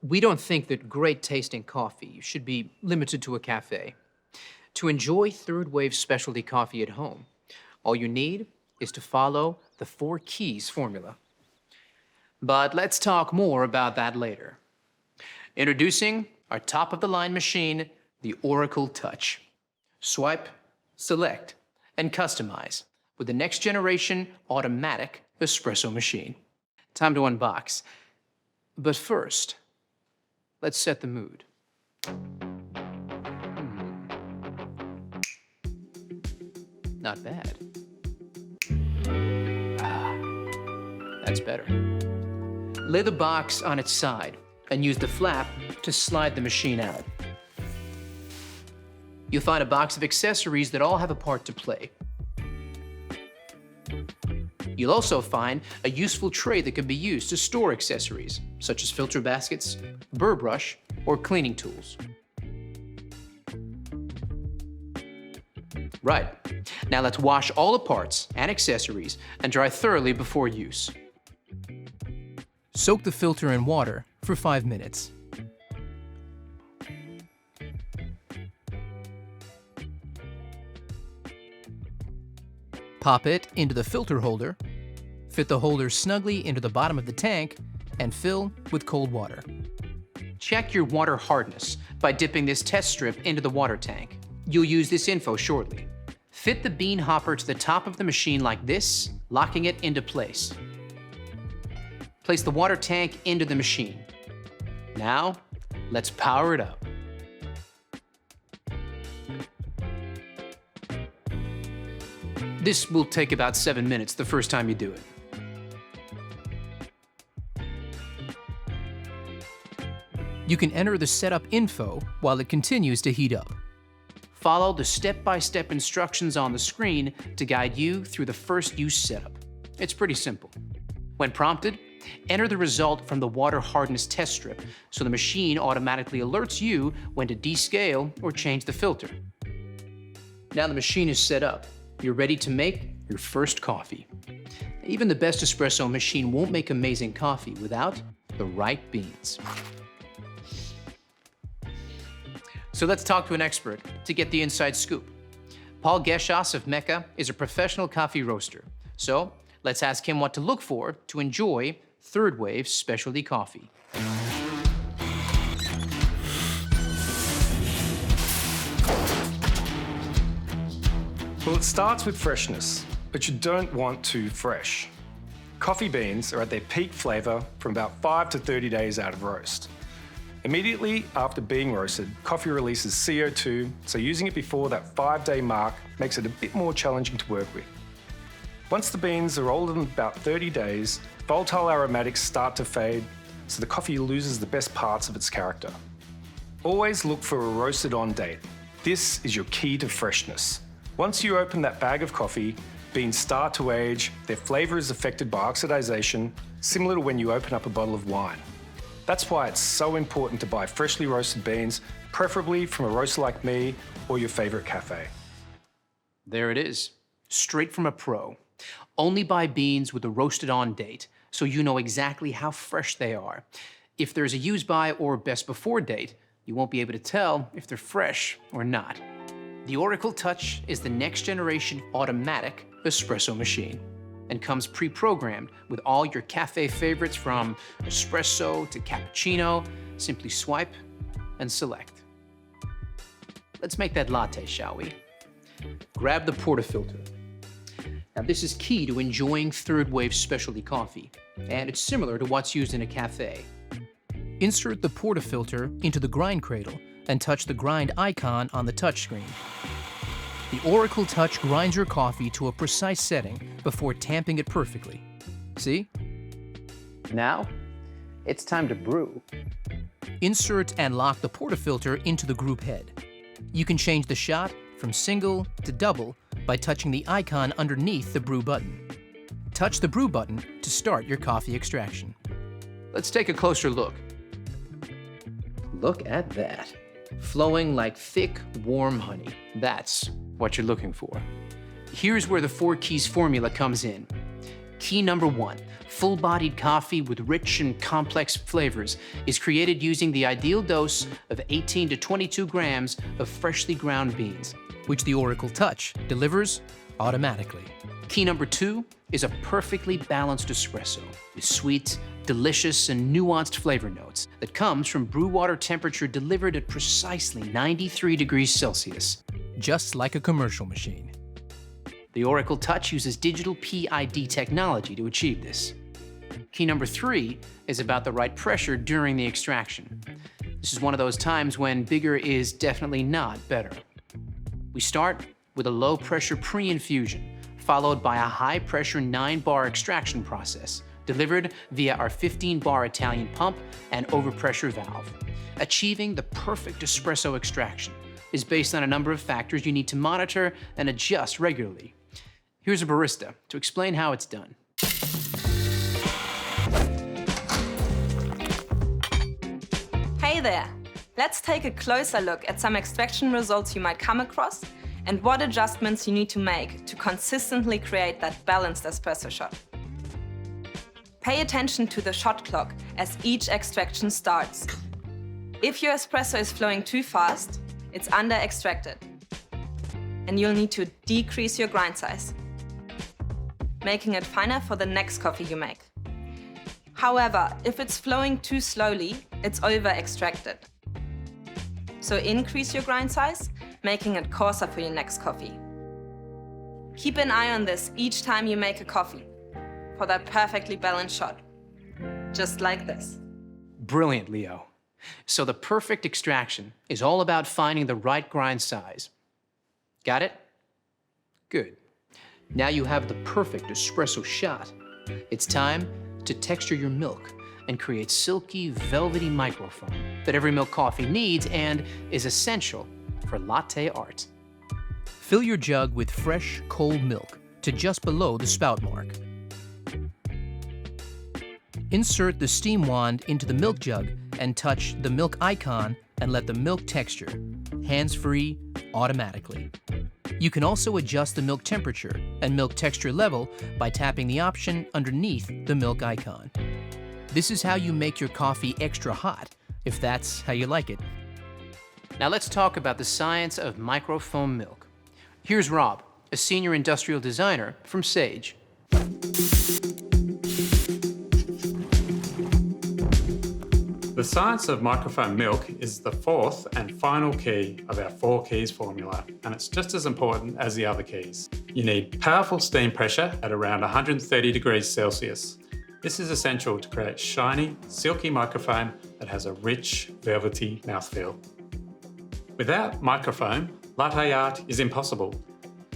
We don't think that great tasting coffee should be limited to a cafe. To enjoy third wave specialty coffee at home, all you need is to follow the 4 keys formula. But let's talk more about that later. Introducing our top-of-the-line machine, the Oracle Touch. Swipe, select, and customize with the next-generation automatic espresso machine. Time to unbox. But first, let's set the mood. Not bad. That's better. Lay the box on its side and use the flap to slide the machine out. You'll find a box of accessories that all have a part to play. You'll also find a useful tray that can be used to store accessories, such as filter baskets, burr brush, or cleaning tools. Right. Now let's wash all the parts and accessories and dry thoroughly before use. Soak the filter in water for 5 minutes. Pop it into the filter holder, fit the holder snugly into the bottom of the tank, and fill with cold water. Check your water hardness by dipping this test strip into the water tank. You'll use this info shortly. Fit the bean hopper to the top of the machine like this, locking it into place. Place the water tank into the machine. Now, let's power it up. This will take about 7 minutes the first time you do it. You can enter the setup info while it continues to heat up. Follow the step-by-step instructions on the screen to guide you through the first use setup. It's pretty simple. When prompted, enter the result from the water hardness test strip so the machine automatically alerts you when to descale or change the filter. Now the machine is set up. You're ready to make your first coffee. Even the best espresso machine won't make amazing coffee without the right beans. So let's talk to an expert to get the inside scoop. Paul Geschas of Mecca is a professional coffee roaster. So let's ask him what to look for to enjoy third wave specialty coffee. Well, it starts with freshness, but you don't want too fresh. Coffee beans are at their peak flavour from about 5 to 30 days out of roast. Immediately after being roasted, coffee releases CO2, so using it before that 5-day mark makes it a bit more challenging to work with. Once the beans are older than about 30 days, volatile aromatics start to fade, so the coffee loses the best parts of its character. Always look for a roasted on date. This is your key to freshness. Once you open that bag of coffee, beans start to age, their flavour is affected by oxidation, similar to when you open up a bottle of wine. That's why it's so important to buy freshly roasted beans, preferably from a roaster like me or your favourite cafe. There it is, straight from a pro. Only buy beans with a roasted on date, so you know exactly how fresh they are. If there's a use by or best before date, you won't be able to tell if they're fresh or not. The Oracle Touch is the next generation automatic espresso machine and comes pre-programmed with all your cafe favorites from espresso to cappuccino. Simply swipe and select. Let's make that latte, shall we? Grab the portafilter. Now this is key to enjoying third wave specialty coffee, and it's similar to what's used in a cafe. Insert the portafilter into the grind cradle and touch the grind icon on the touchscreen. The Oracle Touch grinds your coffee to a precise setting before tamping it perfectly. See? Now, it's time to brew. Insert and lock the portafilter into the group head. You can change the shot from single to double by touching the icon underneath the brew button. Touch the brew button to start your coffee extraction. Let's take a closer look. Look at that. Flowing like thick, warm honey. That's what you're looking for. Here's where the 4 keys formula comes in. Key number 1, full-bodied coffee with rich and complex flavors is created using the ideal dose of 18 to 22 grams of freshly ground beans, which the Oracle Touch delivers automatically. Key number 2 is a perfectly balanced espresso with sweet, delicious, and nuanced flavor notes that comes from brew water temperature delivered at precisely 93 degrees Celsius, just like a commercial machine. The Oracle Touch uses digital PID technology to achieve this. Key number 3 is about the right pressure during the extraction. This is one of those times when bigger is definitely not better. We start with a low-pressure pre-infusion, followed by a high-pressure 9-bar extraction process, delivered via our 15-bar Italian pump and overpressure valve. Achieving the perfect espresso extraction is based on a number of factors you need to monitor and adjust regularly. Here's a barista to explain how it's done. Hey there! Let's take a closer look at some extraction results you might come across and what adjustments you need to make to consistently create that balanced espresso shot. Pay attention to the shot clock as each extraction starts. If your espresso is flowing too fast, it's under-extracted, and you'll need to decrease your grind size, making it finer for the next coffee you make. However, if it's flowing too slowly, it's over-extracted. So increase your grind size, making it coarser for your next coffee. Keep an eye on this each time you make a coffee for that perfectly balanced shot, just like this. Brilliant, Leo. So the perfect extraction is all about finding the right grind size. Got it? Good. Now you have the perfect espresso shot. It's time to texture your milk and create silky, velvety microfoam that every milk coffee needs and is essential for latte art. Fill your jug with fresh, cold milk to just below the spout mark. Insert the steam wand into the milk jug and touch the milk icon and let the milk texture, hands-free, automatically. You can also adjust the milk temperature and milk texture level by tapping the option underneath the milk icon. This is how you make your coffee extra hot, if that's how you like it. Now let's talk about the science of microfoam milk. Here's Rob, a senior industrial designer from Sage. The science of microfoam milk is the fourth and final key of our 4 keys formula, and it's just as important as the other keys. You need powerful steam pressure at around 130 degrees Celsius. This is essential to create shiny, silky microfoam that has a rich, velvety mouthfeel. Without microfoam, latte art is impossible.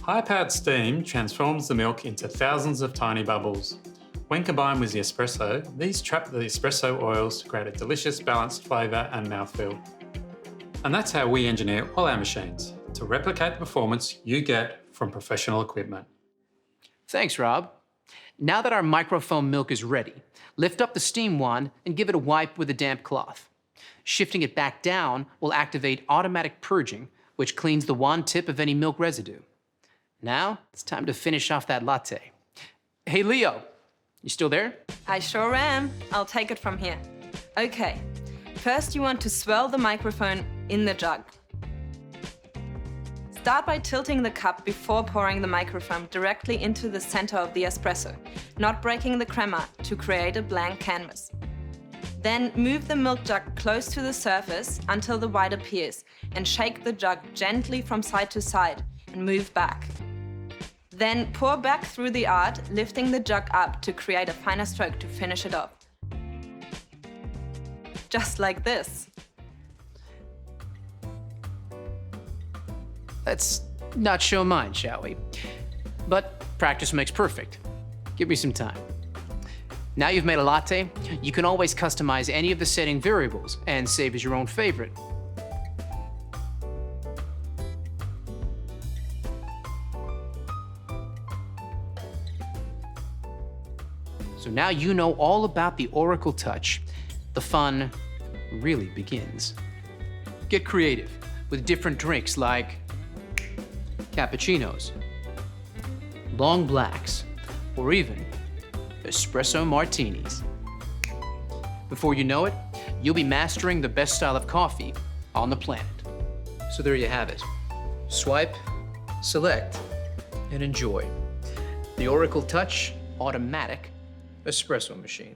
High-powered steam transforms the milk into thousands of tiny bubbles. When combined with the espresso, these trap the espresso oils to create a delicious balanced flavour and mouthfeel. And that's how we engineer all our machines, to replicate the performance you get from professional equipment. Thanks, Rob. Now that our microfoam milk is ready, lift up the steam wand and give it a wipe with a damp cloth. Shifting it back down will activate automatic purging, which cleans the wand tip of any milk residue. Now, it's time to finish off that latte. Hey, Leo. You still there? I sure am. I'll take it from here. Okay, first you want to swirl the microphone in the jug. Start by tilting the cup before pouring the microfoam directly into the center of the espresso, not breaking the crema to create a blank canvas. Then move the milk jug close to the surface until the white appears and shake the jug gently from side to side and move back. Then pour back through the art, lifting the jug up to create a finer stroke to finish it off. Just like this. Let's not show mine, shall we? But practice makes perfect. Give me some time. Now you've made a latte, you can always customize any of the setting variables and save as your own favorite. So now you know all about the Oracle Touch. The fun really begins. Get creative with different drinks like cappuccinos, long blacks, or even espresso martinis. Before you know it, you'll be mastering the best style of coffee on the planet. So there you have it. Swipe, select, and enjoy. The Oracle Touch Automatic Espresso Machine.